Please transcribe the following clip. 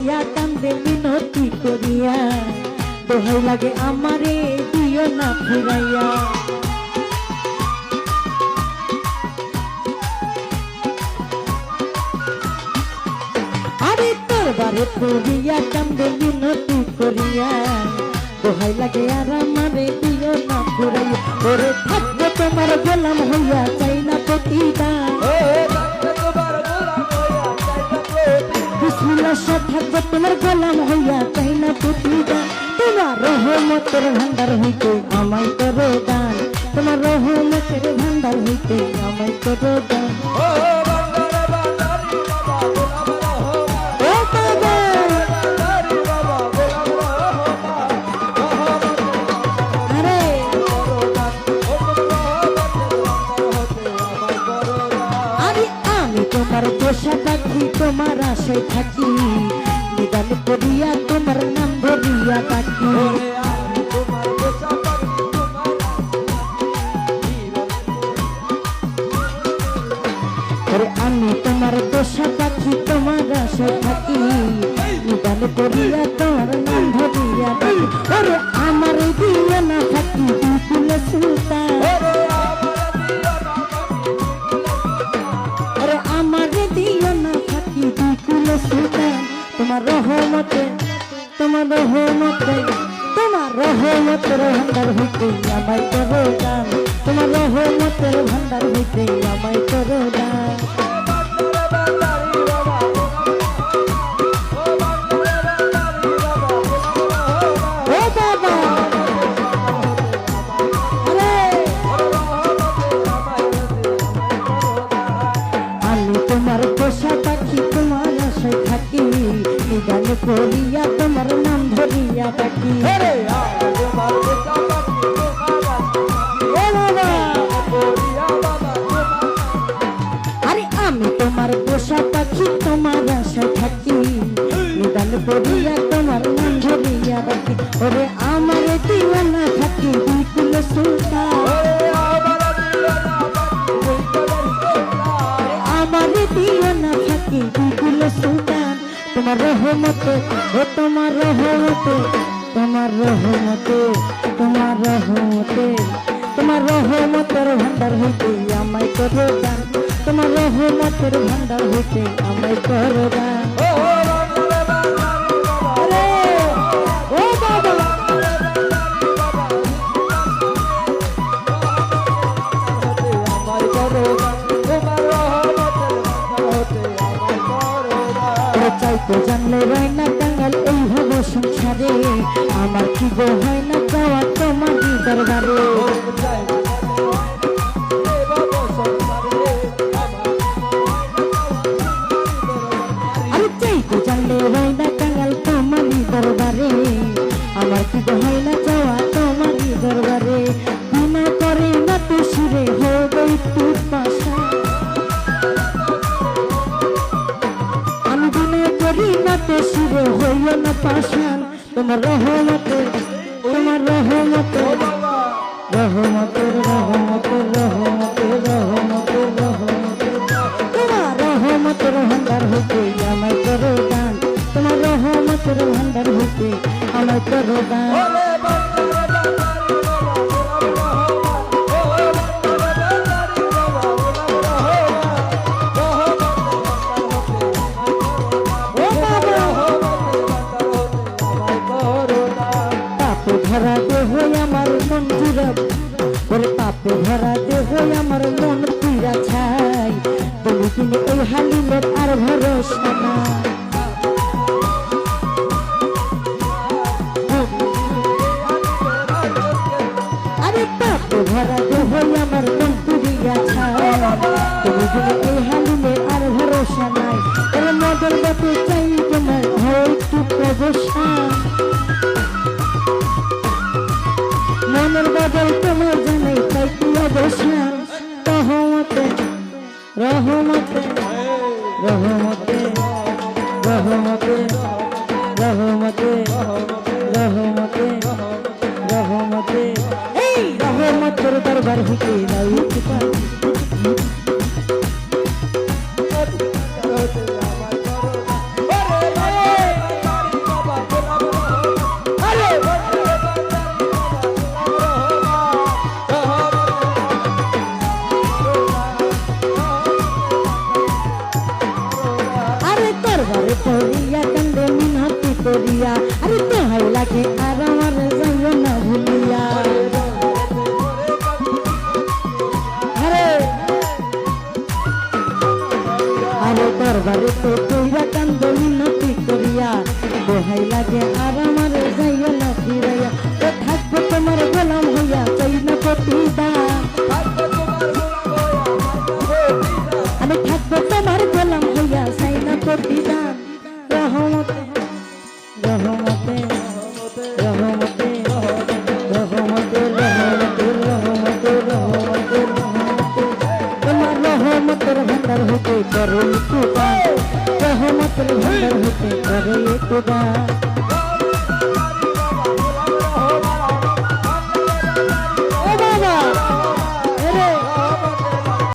কান্দে মিনতি করিয়া দোহাই লাগে আমারে দিও না ফিরাইয়া আরে তোর বারে পড়িয়া কান্দে মিনতি করিয়া দোহাই লাগে আর আমারে দিও না ফিরাইয়া ওরে থাকবে তোমার গোলাম হইয়া চাই না প্রতিদান বিসমিল্লাহ সব থাকবে তোমার গোলাম হইয়া চাই না প্রতিদান তোমার রহমতের ভান্ডার হইতে আমায় করো দান তোমার রহমতের ভান্ডার হইতে আমায় করো দান তোমার পোষা পাখি তোমার আশায় থাকি নিদান করিয়া তোমার নাম ধরিয়া থাকি আমি তোমার পোষা পাখি তোমার আশায় থাকি নিদান করিয়া তোমার নাম ধরিয়া থাকি ওরে আমার দিয়ে না থাকি বিপুল সুলতান তোমার রহমতে তোমার রহমতে তোমার রহমতের ভান্ডার হইতে আমায় করো দান তোমার রহমতের ভান্ডার হইতে আমায় করো দান ও বাবা আমি তোমার পোষা পাখি তোমার আশায় থাকি নিদান করিয়া তোমার নাম ধরিয়া থাকি আরে আমি তোমার পোষা পাখি তোমার আশায় থাকি নিদান করিয়া তোমার নাম ধরিয়া থাকি ওরে আমার দিওয়ানা থাকি বিপুল সুলতান আমার দিওয়ানা থাকি বিপুল সুলতান তোমার রহমতে ও তোমার রহমতে তোমার রহমতে তোমার রহমতে তোমার রহমতের ভান্ডার হইতে আমায় করো দান তোমার রহমতের ভান্ডার হইতে আমায় করো দান ও বাবা চাইতে জানলে রয় না টাঙ্গাল এই হব সংসারে আমার কি গো হয় না যাওয়া তোমার দরবারে আরে চাইতে জানলে রয় না টাঙ্গাল তোমার দরবারে আমার কি গো হয় না যাওয়া তোমার দরবারে বিনা করে না তো সুরে হবে একটু পাশা নাতে সুরে হইও না পাশান তোমার রহমতে তোমার রহমতে রহমতের রহমতের রহমতের রহমতের রহমতের তোমার রহমতের ভান্ডার হইতে আমায় করো দান তোমার রহমতের ভান্ডার হইতে আমায় করো দান ভরা দেহ আমার মন পুরা ওরে পাপে ভরা দেহ আমার মন পুরা ছাই তুমি কিনে এই হালিমের আর ভরসা না আরে পাপে ভরা দেহ আমার মন পুরিয়া ছাই তুমি কিনে এই হালিমের আর ভরসা নাই ওরে মদর বাপে চাই তোমার একটু প্রবসা মনের বদল তোমার জানাই তাই কি অবসান রহমতে রহমতে রহমতে রহমতে রহমতে রহমতে রহমতে এই রহমতের দরবার হইতে কইরা কান্দে মিনতি করিয়া আরে দোহাই লাগে আর আমার যাইও না ভুলিয়া আরে আরে দরবারে তো কইরা কান্দে মিনতি করিয়া দোহাই লাগে আর আমার যাইও না ফিরাইয়া ও থাকবো তোমার গোলাম হইয়া চাই না প্রতিদান আমি থাকবো তোমার গোলাম হইয়া চাই না প্রতিদান রহমতে রহমতে রহমতে রহমতে রহমতে রহমতে রহমতে তোমার রহমতের ভান্ডার হতে করো একটু দান রহমতের ভান্ডার হতে করো একটু দান